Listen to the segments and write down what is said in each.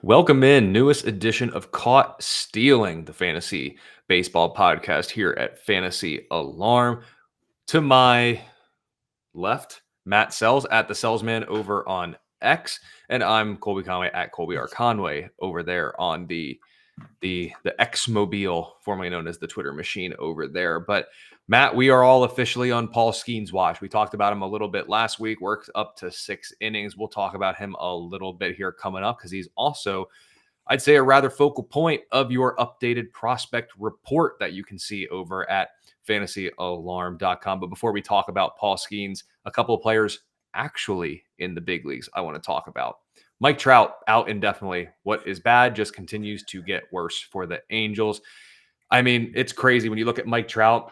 Welcome in, newest edition of Caught Stealing, the fantasy baseball podcast here at Fantasy Alarm. To my left, Matt Selz at the Selzman over on X, and I'm Colby Conway at Colby R. Conway over there on the X Mobile, formerly known as the Twitter machine over there. But Matt, we are all officially on Paul Skenes' watch. We talked about him a little bit last week, worked up to 6 innings. We'll talk about him a little bit here coming up because he's also, I'd say, a rather focal point of your updated prospect report that you can see over at fantasyalarm.com. But before we talk about Paul Skenes, a couple of players actually in the big leagues I want to talk about. Mike Trout out indefinitely. What is bad just continues to get worse for the Angels. I mean, it's crazy when you look at Mike Trout.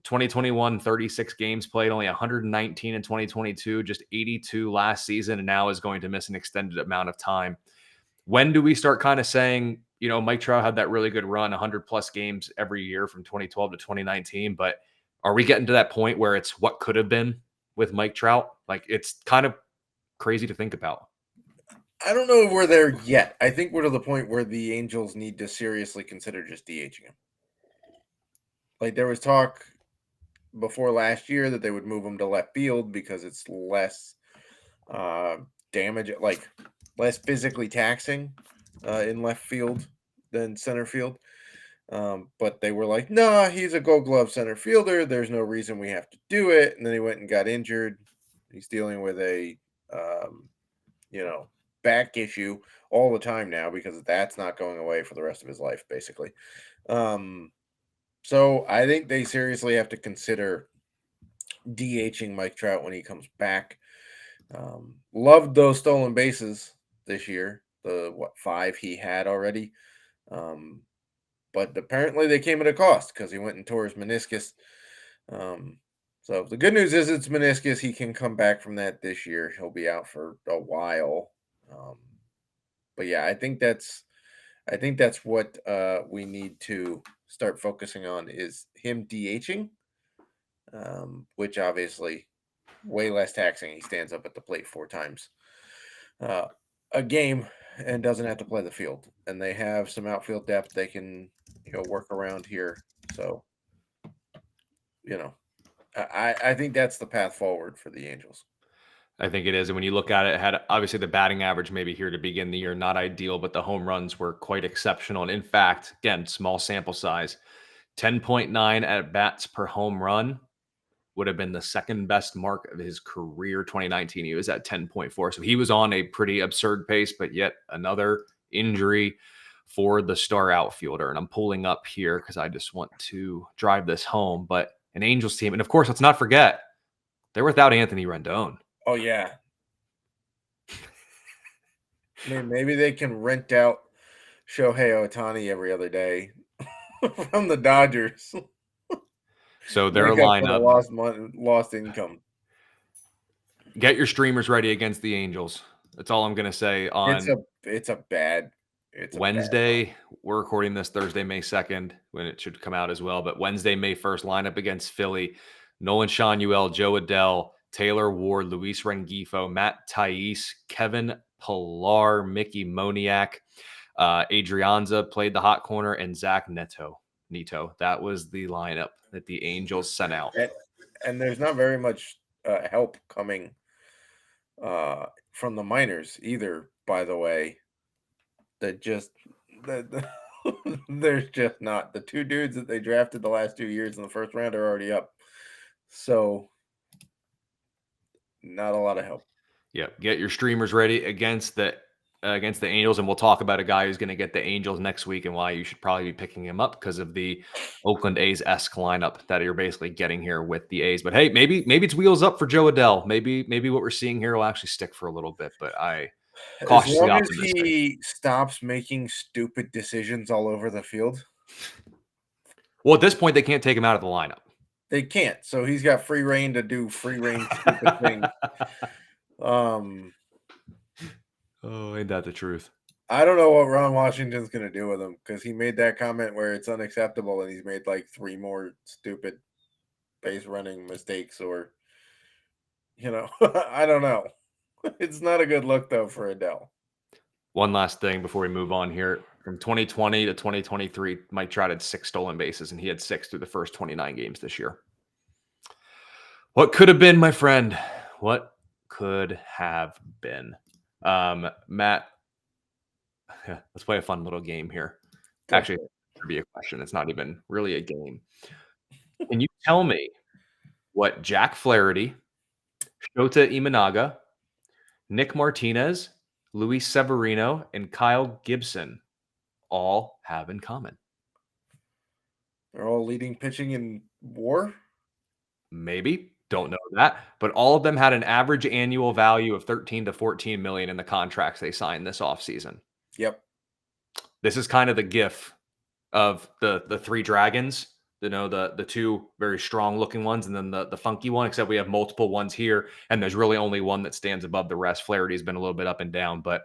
2021, 36 games played, only 119 in 2022, just 82 last season, and now is going to miss an extended amount of time. When do we start kind of saying, Mike Trout had that really good run, 100 plus games every year from 2012 to 2019, but are we getting to that point where it's what could have been with Mike Trout? Like, it's kind of crazy to think about. I don't know if we're there yet. I think we're to the point where the Angels need to seriously consider just DHing him. Like, there was talk before last year that they would move him to left field because it's less damage, like less physically taxing in left field than center field. But they were like, nah, he's a gold glove center fielder. There's no reason we have to do it. And then he went and got injured. He's dealing with a, back issue all the time now because that's not going away for the rest of his life, basically. So I think they seriously have to consider DHing Mike Trout when he comes back. Loved those stolen bases this year, the 5 he had already. But apparently they came at a cost because he went and tore his meniscus. So the good news is it's meniscus. He can come back from that this year. He'll be out for a while. But yeah, I think that's what we need to start focusing on is him DHing, which obviously way less taxing. He stands up at the plate 4 times a game and doesn't have to play the field. And they have some outfield depth they can work around here. So I think that's the path forward for the Angels. I think it is. And when you look at it had obviously the batting average maybe here to begin the year, not ideal, but the home runs were quite exceptional. And in fact, again, small sample size, 10.9 at bats per home run would have been the second best mark of his career. 2019, he was at 10.4. So he was on a pretty absurd pace, but yet another injury for the star outfielder. And I'm pulling up here because I just want to drive this home. But an Angels team, and of course, let's not forget, they're without Anthony Rendon. Oh, yeah. I mean, maybe they can rent out Shohei Ohtani every other day from the Dodgers. So their lineup, lost income. Get your streamers ready against the Angels. That's all I'm going to say. On It's a bad Wednesday, we're recording this Thursday, May 2nd, when it should come out as well. But Wednesday, May 1st, lineup against Philly: Nolan Schanuel, Joe Adell, Taylor Ward, Luis Rengifo, Matt Thais, Kevin Pillar, Mickey Moniak, Adrianza played the hot corner, and Zach Neto. That was the lineup that the Angels sent out. And there's not very much help coming from the minors either, by the way. There's just not. The 2 dudes that they drafted the last 2 years in the first round are already up. So not a lot of help. Yeah, get your streamers ready against the Angels, and we'll talk about a guy who's going to get the Angels next week and why you should probably be picking him up because of the Oakland A's-esque lineup that you're basically getting here with the A's. But hey, maybe it's wheels up for Joe Adell. Maybe what we're seeing here will actually stick for a little bit. But I cautiously optimistic. As long as he stops making stupid decisions all over the field. Well, at this point, they can't take him out of the lineup. They can't. So he's got free reign to do free reign stupid things. Oh, ain't that the truth? I don't know what Ron Washington's going to do with him because he made that comment where it's unacceptable and he's made like 3 more stupid base running mistakes or, I don't know. It's not a good look, though, for Adell. One last thing before we move on here. From 2020 to 2023, Mike Trout had 6 stolen bases, and he had 6 through the first 29 games this year. What could have been, my friend? What could have been? Matt, let's play a fun little game here. Go Actually, for it. it should be a question. It's not even really a game. Can you tell me what Jack Flaherty, Shota Imanaga, Nick Martinez, Luis Severino, and Kyle Gibson all have in common? They're all leading pitching in WAR. Maybe. Don't know that. But all of them had an average annual value of 13 to 14 million in the contracts they signed this offseason. Yep. This is kind of the gif of the three dragons, the two very strong looking ones, and then the funky one, except we have multiple ones here, and there's really only one that stands above the rest. Flaherty's been a little bit up and down, but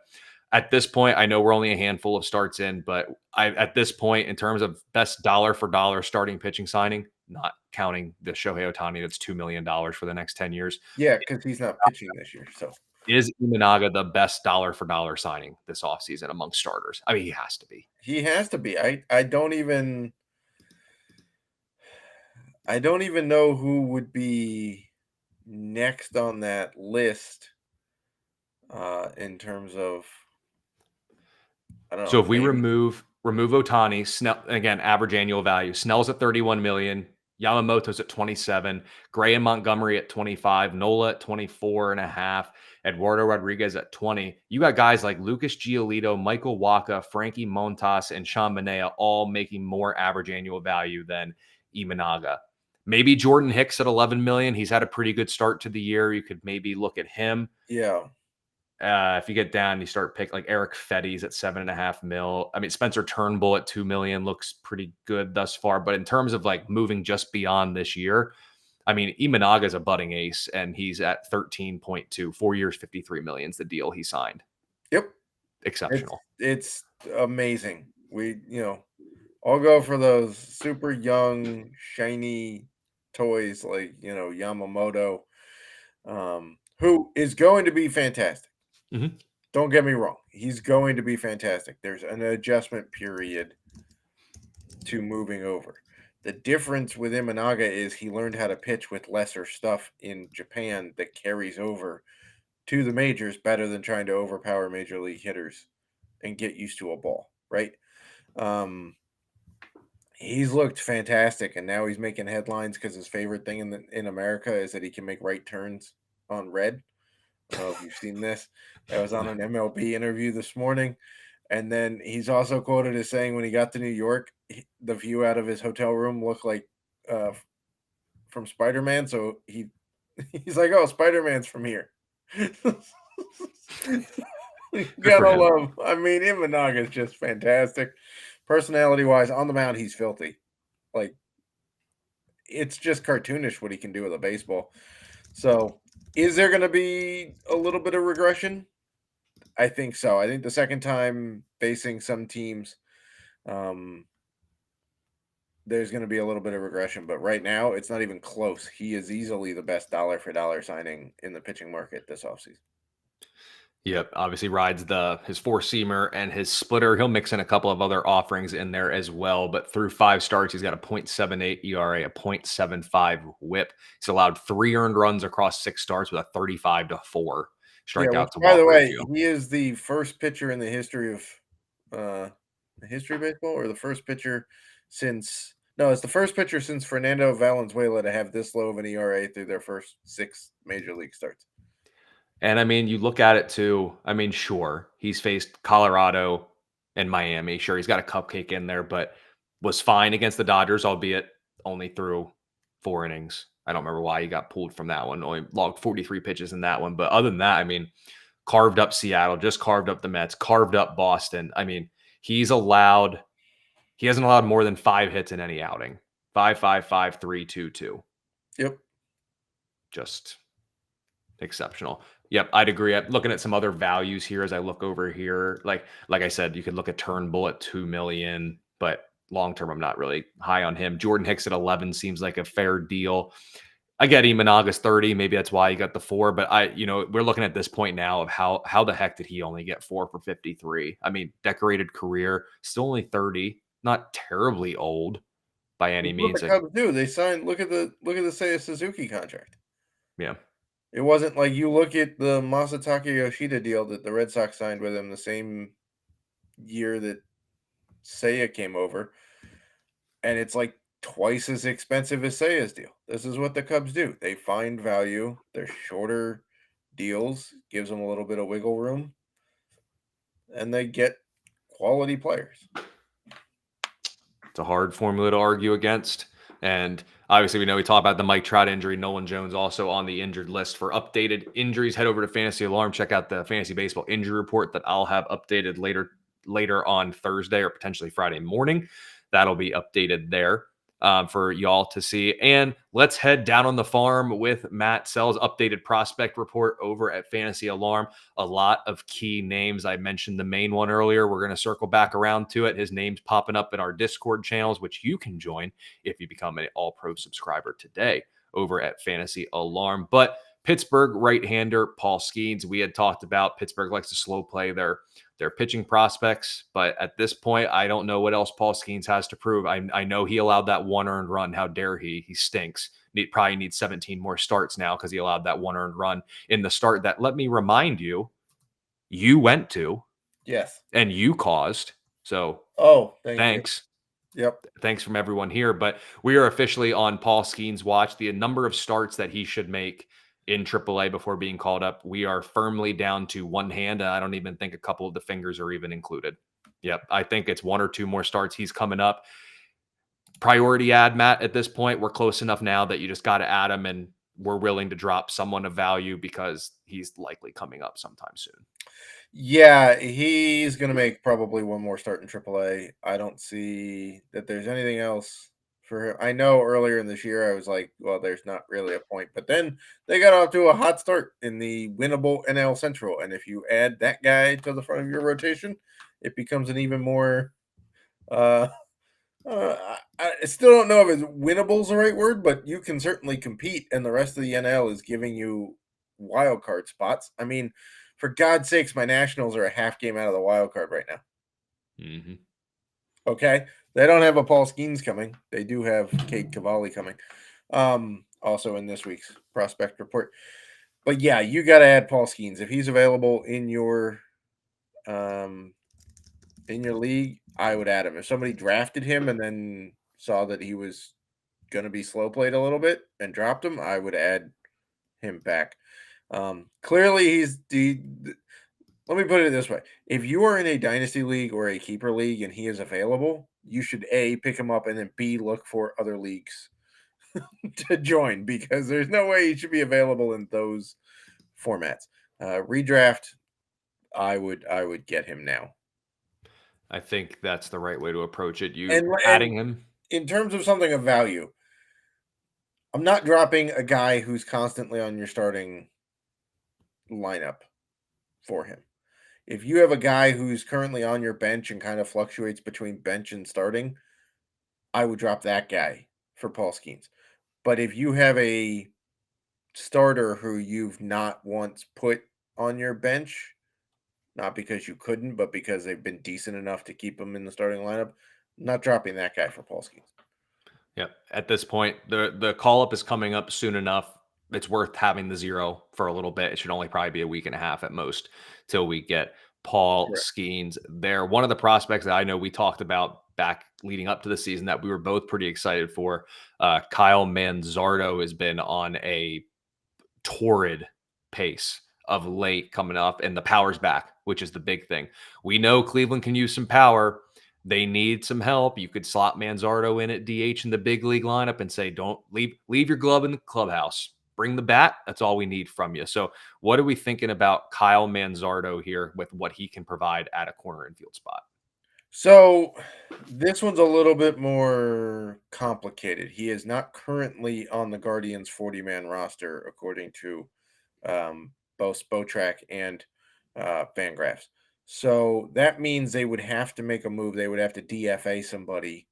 at this point, I know we're only a handful of starts in, but at this point, in terms of best dollar for dollar starting pitching signing, not counting the Shohei Ohtani, that's $2 million for the next 10 years. Yeah, because he's not pitching this year. So Is Imanaga the best dollar for dollar signing this offseason among starters? I mean, he has to be. he has to be. I don't even know who would be next on that list in terms of I don't know. So if we maybe- remove Ohtani, Snell, again, average annual value, Snell's at 31 million, Yamamoto's at 27, Gray and Montgomery at 25, Nola at 24 and a half, Eduardo Rodriguez at 20. You got guys like Lucas Giolito, Michael Wacha, Frankie Montas, and Sean Manaea all making more average annual value than Imanaga. Maybe Jordan Hicks at 11 million. He's had a pretty good start to the year. You could maybe look at him. Yeah. If you get down, you start pick like Eric Fetty's at 7.5 mil. I mean, Spencer Turnbull at 2 million looks pretty good thus far. But in terms of like moving just beyond this year, I mean, Imanaga is a budding ace, and he's at 13.2, 4 years, 53 million is the deal he signed. Yep. Exceptional. It's amazing. I'll go for those super young, shiny toys like, Yamamoto, who is going to be fantastic. Mhm. Don't get me wrong. He's going to be fantastic. There's an adjustment period to moving over. The difference with Imanaga is he learned how to pitch with lesser stuff in Japan that carries over to the majors better than trying to overpower major league hitters and get used to a ball, right? He's looked fantastic, and now he's making headlines because his favorite thing in America is that he can make right turns on red. I don't know if you've seen this. That was on an MLB interview this morning. And then he's also quoted as saying when he got to New York, the view out of his hotel room looked like from Spider-Man. So he's like, oh, Spider-Man's from here. Gotta love. I mean, Imanaga is just fantastic. Personality-wise, on the mound, he's filthy. Like, it's just cartoonish what he can do with a baseball. So, is there going to be a little bit of regression? I think so. I think the second time facing some teams, there's going to be a little bit of regression. But right now, it's not even close. He is easily the best dollar-for-dollar signing in the pitching market this offseason. Yep, obviously rides his four-seamer and his splitter. He'll mix in a couple of other offerings in there as well. But through 5 starts, he's got a .78 ERA, a .75 WHIP. He's allowed 3 earned runs across 6 starts with a 35-4 strikeout to walk by the way, ratio. he is the first pitcher in the history of baseball, or the first pitcher since it's the first pitcher since Fernando Valenzuela to have this low of an ERA through their first 6 major league starts. And I mean, you look at it too. I mean, sure, he's faced Colorado and Miami. Sure, he's got a cupcake in there, but was fine against the Dodgers, albeit only threw 4 innings. I don't remember why he got pulled from that one. Only logged 43 pitches in that one. But other than that, I mean, carved up Seattle, just carved up the Mets, carved up Boston. I mean, he hasn't allowed more than 5 hits in any outing. 5-5, 5-3, 2-2. Yep. Just exceptional. Yep, I'd agree. I'm looking at some other values here as I look over here. Like I said, you could look at Turnbull at 2 million, but long term, I'm not really high on him. Jordan Hicks at 11 seems like a fair deal. I get Imanaga's 30. Maybe that's why he got the 4. But we're looking at this point now of how the heck did he only get 4 for 53? I mean, decorated career, still only 30, not terribly old by any That's what the means. Cubs do. They signed. Look at the Seiya Suzuki contract. Yeah. It wasn't like you look at the Masataka Yoshida deal that the Red Sox signed with him the same year that Seiya came over, and it's like twice as expensive as Seiya's deal. This is what the Cubs do. They find value. They're shorter deals, gives them a little bit of wiggle room, and they get quality players. It's a hard formula to argue against. And obviously, we talk about the Mike Trout injury. Nolan Jones also on the injured list. For updated injuries, head over to Fantasy Alarm. Check out the Fantasy Baseball injury report that I'll have updated later on Thursday or potentially Friday morning. That'll be updated there for y'all to see. And let's head down on the farm with Matt Selz' updated prospect report over at Fantasy Alarm. A lot of key names. I mentioned the main one earlier. We're going to circle back around to it. His name's popping up in our Discord channels, which you can join if you become an All-Pro subscriber today over at Fantasy Alarm. But Pittsburgh right-hander Paul Skenes, we had talked about. Pittsburgh likes to slow play their pitching prospects, but at this point, I don't know what else Paul Skenes has to prove. I know he allowed that 1 earned run. How dare he? He stinks. Probably needs 17 more starts now because he allowed that 1 earned run in the start that, let me remind you, you went to Yes. and you caused. So Thank you. thanks. Yep. Thanks from everyone here. But we are officially on Paul Skenes' watch. The number of starts that he should make in AAA before being called up, we are firmly down to one hand. And I don't even think a couple of the fingers are even included. Yep. I think it's 1 or 2 more starts. He's coming up. Priority add, Matt, at this point. We're close enough now that you just got to add him, and we're willing to drop someone of value because he's likely coming up sometime soon. Yeah, he's going to make probably 1 more start in AAA. I don't see that there's anything else for him. I know earlier in this year I was like, well, there's not really a point. But then they got off to a hot start in the winnable NL Central. And if you add that guy to the front of your rotation, it becomes an even more. I still don't know if it's winnable is the right word, but you can certainly compete. And the rest of the NL is giving you wild card spots. I mean, for God's sakes, my Nationals are a half game out of the wild card right now. Mm-hmm. Okay. They don't have a Paul Skenes coming. They do have Cade Cavalli coming. Also in this week's prospect report. But yeah, you got to add Paul Skenes. If he's available in your league, I would add him. If somebody drafted him and then saw that he was going to be slow played a little bit and dropped him, I would add him back. Clearly, he's let me put it this way. If you are in a dynasty league or a keeper league and he is available, you should A, pick him up, and then B, look for other leagues to join, because there's no way he should be available in those formats. Redraft, I would get him now. I think that's the right way to approach it. And Adding him. in terms of something of value, I'm not dropping a guy who's constantly on your starting lineup for him. If you have a guy who's currently on your bench and kind of fluctuates between bench and starting, I would drop that guy for Paul Skenes. But if you have a starter who you've not once put on your bench, not because you couldn't, but because they've been decent enough to keep him in the starting lineup, not dropping that guy for Paul Skenes. Yep. At this point, the call up is coming up soon enough. It's worth having the 0 for a little bit. It should only probably be a week and a half at most till we get Paul Skenes there. One of the prospects that I know we talked about back leading up to the season that we were both pretty excited for, Kyle Manzardo, has been on a torrid pace of late coming up, and the power's back, which is the big thing. We know Cleveland can use some power. They need some help. You could slot Manzardo in at DH in the big league lineup and say, don't leave your glove in the clubhouse. Bring the bat. That's all we need from you. So what are we thinking about Kyle Manzardo here with what he can provide at a corner infield spot? So this one's a little bit more complicated. He is not currently on the Guardians 40-man roster, according to both Spotrac and Fangraphs. So that means they would have to make a move. They would have to DFA somebody,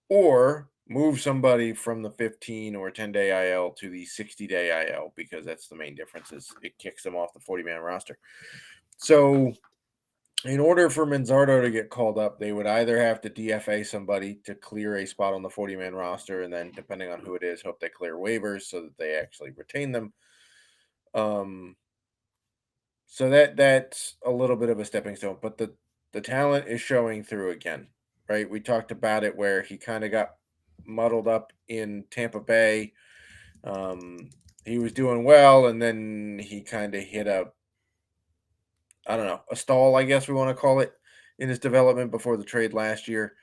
or move somebody from the 15 or 10-day IL to the 60-day IL, because that's the main difference, is it kicks them off the 40-man roster. So in order for Manzardo to get called up, they would either have to DFA somebody to clear a spot on the 40-man roster, and then depending on who it is, hope they clear waivers so that they actually retain them. So that's a little bit of a stepping stone, but the talent is showing through again, right? We talked about it where he kind of got muddled up in Tampa Bay. He was doing well, and then he kind of hit I don't know, a stall, I guess we want to call it, in his development before the trade last year.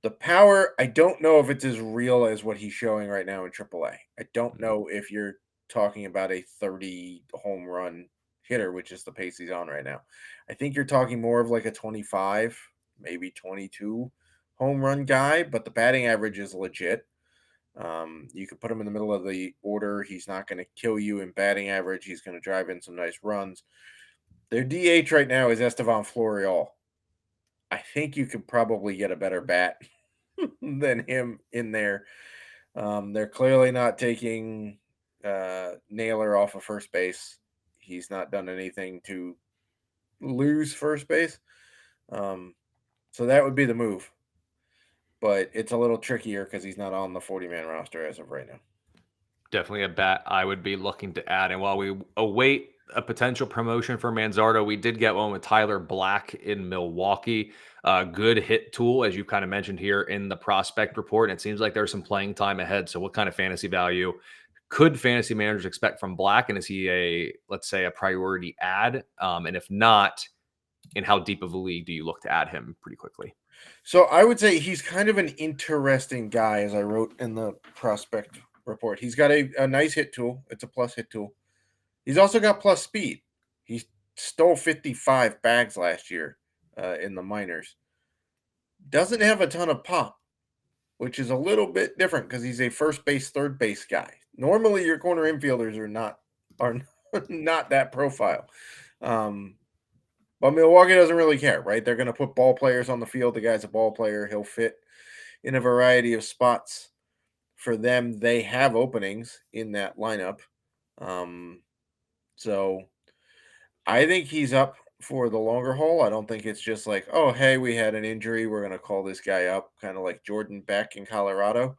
The power, I don't know if it's as real as what he's showing right now in AAA. I don't know if you're talking about a 30 home run hitter, which is the pace he's on right now. I think you're talking more of like a 25, maybe 22 home run guy, but the batting average is legit. You could put him in the middle of the order. He's not going to kill you in batting average. He's going to drive in some nice runs. Their DH right now is Estevan Florial. I think you could probably get a better bat than him in there. They're clearly not taking Naylor off of first base. He's not done anything to lose first base. So that would be the move. But it's a little trickier because he's not on the 40-man roster as of right now. Definitely a bat I would be looking to add. And while we await a potential promotion for Manzardo, we did get one with Tyler Black in Milwaukee. Good hit tool, as you kind of mentioned here in the prospect report. And it seems like there's some playing time ahead. So, what kind of fantasy value could fantasy managers expect from Black? And is he let's say, a priority add? And if not, in how deep of a league do you look to add him pretty quickly? So I would say he's kind of an interesting guy, as I wrote in the prospect report. He's got a nice hit tool. It's a plus hit tool. He's also got plus speed. He stole 55 bags last year in the minors. Doesn't have a ton of pop, which is a little bit different because he's a first base, third base guy. Normally, your corner infielders are not that profile. But Milwaukee doesn't really care, right? They're going to put ball players on the field. The guy's a ball player. He'll fit in a variety of spots. For them, they have openings in that lineup. So I think he's up for the longer haul. I don't think it's just like, oh, hey, we had an injury. We're going to call this guy up, kind of like Jordan Beck in Colorado.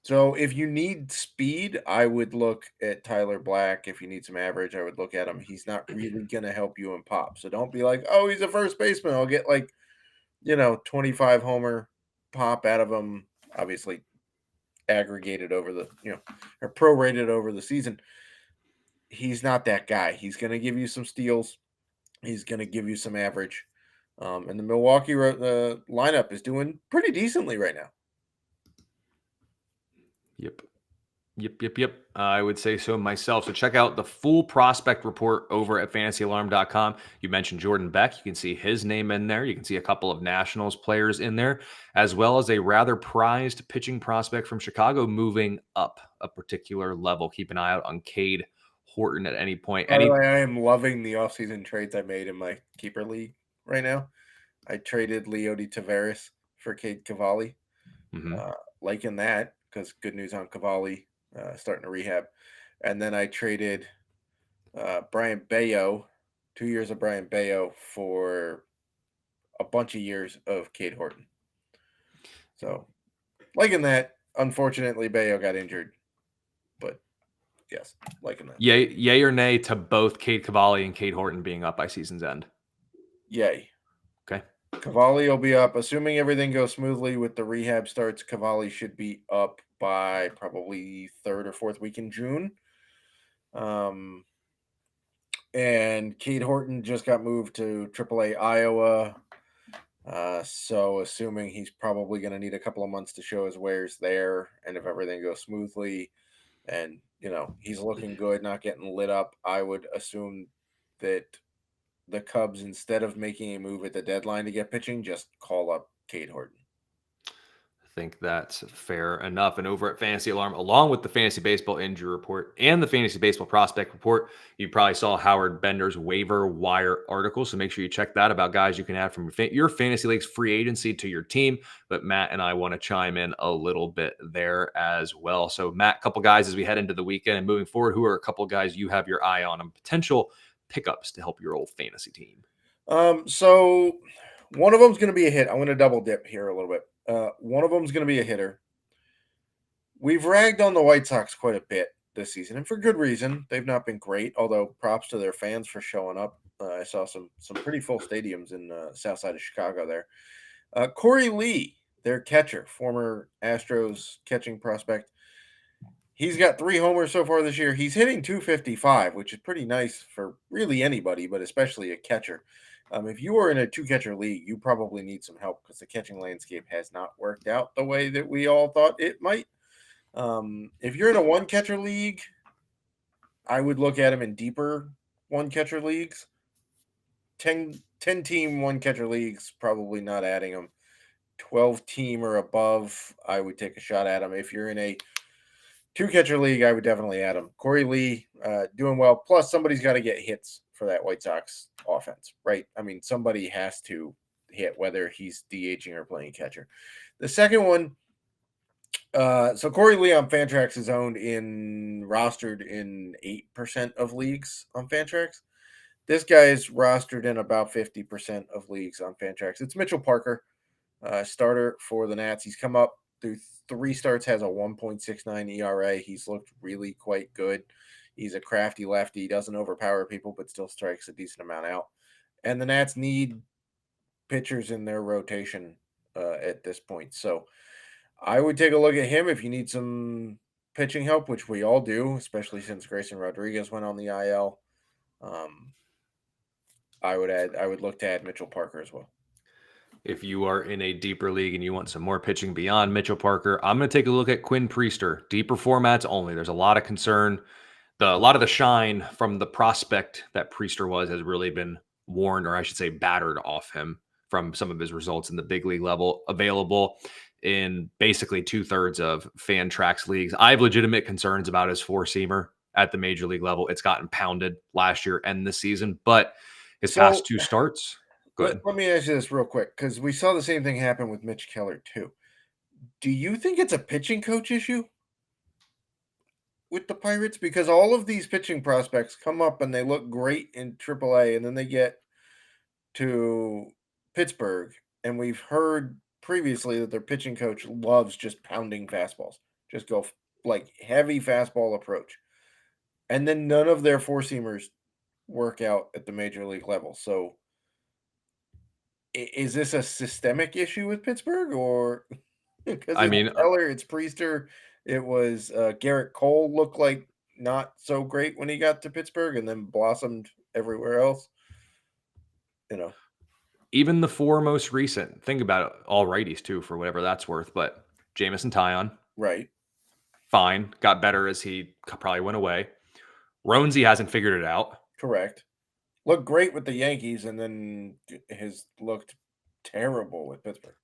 So if you need speed, I would look at Tyler Black. If you need some average, I would look at him. He's not really going to help you in pop. So don't be like, oh, he's a first baseman. I'll get 25 homer pop out of him. Obviously aggregated over the, or prorated over the season. He's not that guy. He's going to give you some steals. He's going to give you some average. And the Milwaukee lineup is doing pretty decently right now. Yep. I would say so myself. So check out the full prospect report over at fantasyalarm.com. You mentioned Jordan Beck. You can see his name in there. You can see a couple of Nationals players in there, as well as a rather prized pitching prospect from Chicago moving up a particular level. Keep an eye out on Cade Horton at any point. By the way, I am loving the offseason trades I made in my keeper league right now. I traded Leody Taveras for Cade Cavalli. Liking that, because good news on Cavalli starting to rehab. And then I traded Brian Bayo, 2 years of Brian Bayo for a bunch of years of Cade Horton. So liking that. Unfortunately, Bayo got injured. But yes, liking that. Yay or nay to both Cade Cavalli and Cade Horton being up by season's end? Yay. Okay. Cavalli will be up. Assuming everything goes smoothly with the rehab starts, Cavalli should be up by probably third or fourth week in June. And Cade Horton just got moved to AAA Iowa. So assuming he's probably going to need a couple of months to show his wares there. And if everything goes smoothly and, he's looking good, not getting lit up, I would assume that the Cubs, instead of making a move at the deadline to get pitching, just call up Cade Horton. think that's fair enough. And over at Fantasy Alarm, along with the Fantasy Baseball Injury Report and the Fantasy Baseball Prospect Report, you probably saw Howard Bender's waiver wire article. So make sure you check that about guys you can add from your Fantasy League's free agency to your team. But Matt and I want to chime in a little bit there as well. So Matt, a couple guys as we head into the weekend and moving forward, who are a couple guys you have your eye on potential pickups to help your old fantasy team? So one of them's going to be a hit. I'm going to double dip here a little bit. One of them's going to be a hitter. We've ragged on the White Sox quite a bit this season, and for good reason. They've not been great, although props to their fans for showing up. I saw some pretty full stadiums in south side of Chicago there. Corey Lee, their catcher, former Astros catching prospect. He's got 3 homers so far this year. He's hitting 255, which is pretty nice for really anybody, but especially a catcher. If you are in a 2-catcher league, you probably need some help because the catching landscape has not worked out the way that we all thought it might. If you're in a 1-catcher league, I would look at him in deeper 1-catcher leagues. 10 team 1-catcher leagues, probably not adding him. 12 team or above, I would take a shot at him. If you're in a 2-catcher league, I would definitely add him. Corey Lee, doing well. Plus, somebody's got to get hits for that White Sox offense, right? I mean, somebody has to hit, whether he's DHing or playing catcher. The second one, so Corey Lee on Fantrax is rostered in 8% of leagues on Fantrax. This guy is rostered in about 50% of leagues on Fantrax. It's Mitchell Parker, starter for the Nats. He's come up through 3 starts, has a 1.69 ERA. He's looked really quite good. He's a crafty lefty. He doesn't overpower people, but still strikes a decent amount out. And the Nats need pitchers in their rotation at this point. So I would take a look at him if you need some pitching help, which we all do, especially since Grayson Rodriguez went on the IL. I would look to add Mitchell Parker as well. If you are in a deeper league and you want some more pitching beyond Mitchell Parker, I'm going to take a look at Quinn Priester. Deeper formats only. There's a lot of concern. A lot of the shine from the prospect that Priester was has really been worn, or I should say battered off him from some of his results in the big league level, available in basically 2/3 of Fantrax leagues. I have legitimate concerns about his 4-seamer at the major league level. It's gotten pounded last year and this season, but his past 2 starts, good. Let me ask you this real quick, because we saw the same thing happen with Mitch Keller too. Do you think it's a pitching coach issue with the Pirates? Because all of these pitching prospects come up and they look great in AAA, and then they get to Pittsburgh, and we've heard previously that their pitching coach loves just pounding fastballs, just go like heavy fastball approach, and then none of their 4-seamers work out at the major league level. So is this a systemic issue with Pittsburgh, or because I it's mean, Keller, it's Priester, it was Garrett Cole looked like not so great when he got to Pittsburgh and then blossomed everywhere else. even the 4 most recent, think about it, all righties too, for whatever that's worth, but Jamison Tyon, Right. fine, got better as he probably went away. Roansy hasn't figured it out. Correct. Looked great with the Yankees, and then has looked terrible with Pittsburgh.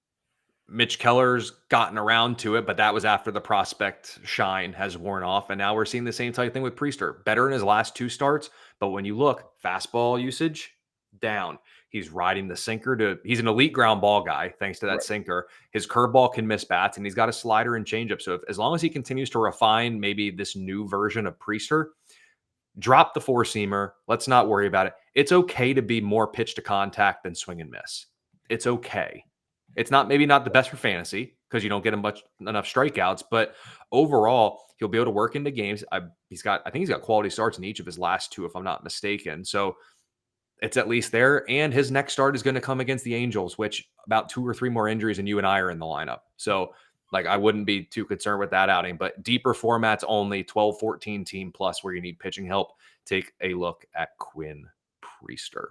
Mitch Keller's gotten around to it, but that was after the prospect shine has worn off. And now we're seeing the same type of thing with Priester. Better in his last 2 starts, but when you look, fastball usage down. He's riding the sinker he's an elite ground ball guy, thanks to that sinker. His curveball can miss bats, and he's got a slider and changeup. So as long as he continues to refine maybe this new version of Priester, drop the 4-seamer. Let's not worry about it. It's okay to be more pitch to contact than swing and miss. It's okay. It's maybe not the best for fantasy because you don't get enough strikeouts, but overall, he'll be able to work into games. I think he's got quality starts in each of his last 2, if I'm not mistaken. So it's at least there. And his next start is going to come against the Angels, which about 2 or 3 more injuries and you and I are in the lineup. So I wouldn't be too concerned with that outing, but deeper formats only, 12, 14 team plus where you need pitching help. Take a look at Quinn Priester.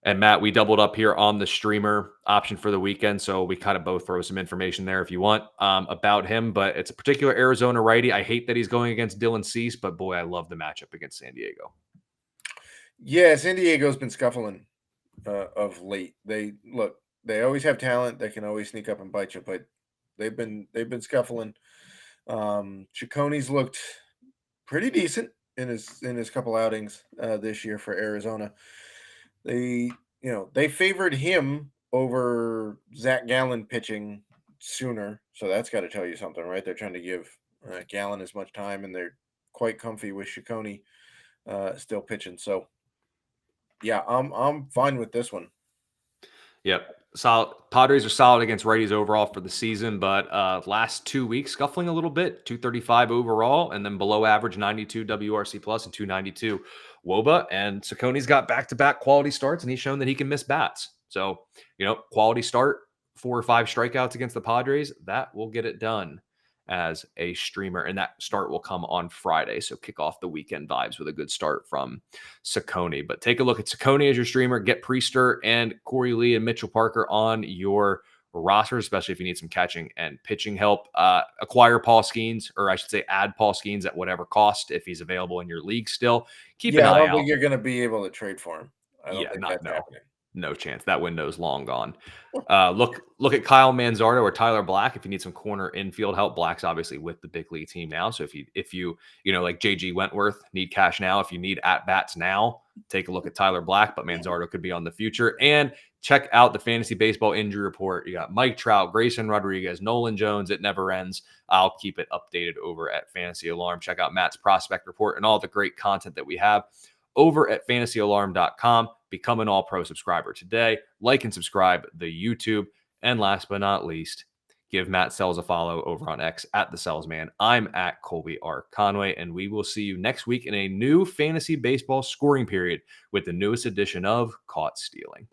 And Matt, we doubled up here on the streamer option for the weekend, so we kind of both throw some information there if you want about him. But it's a particular Arizona righty. I hate that he's going against Dylan Cease, but boy, I love the matchup against San Diego. Yeah, San Diego's been scuffling of late. They always have talent. They can always sneak up and bite you, but they've been scuffling. Chaconi's looked pretty decent in his couple outings this year for Arizona. They they favored him over Zach Gallen pitching sooner, so that's got to tell you something, right? They're trying to give Gallen as much time, and they're quite comfy with Chaconi still pitching. So yeah, I'm fine with this one. Yep. Solid. Padres are solid against righties overall for the season, but last 2 weeks scuffling a little bit. 235 overall, and then below average 92 WRC plus and 292 WOBA. And Sacconi's got back-to-back quality starts, and he's shown that he can miss bats. So, quality start, 4 or 5 strikeouts against the Padres, that will get it done as a streamer, and that start will come on Friday. So kick off the weekend vibes with a good start from Sacconi. But take a look at Sacconi as your streamer. Get Priester and Corey Lee and Mitchell Parker on your roster, especially if you need some catching and pitching help. Acquire Paul Skenes, or I should say add Paul Skenes at whatever cost if he's available in your league still. Keep an Yeah, I eye don't out. think you're going to be able to trade for him. I don't Yeah, think that's happening. no chance. That window's long gone. Look at Kyle Manzardo or Tyler Black if you need some corner infield help. Black's obviously with the big league team now, so if you like JG Wentworth need cash now, if you need at bats now, take a look at Tyler Black. But Manzardo could be on the future. And check out the fantasy baseball injury report. You got Mike Trout, Grayson Rodriguez, Nolan Jones. It never ends. I'll keep it updated over at Fantasy Alarm. Check out Matt's prospect report and all the great content that we have over at fantasyalarm.com. Become an all-pro subscriber today. Like and subscribe the YouTube. And last but not least, give Matt Selz a follow over on X at the Selzman. I'm at Colby R. Conway, and we will see you next week in a new fantasy baseball scoring period with the newest edition of Caught Stealing.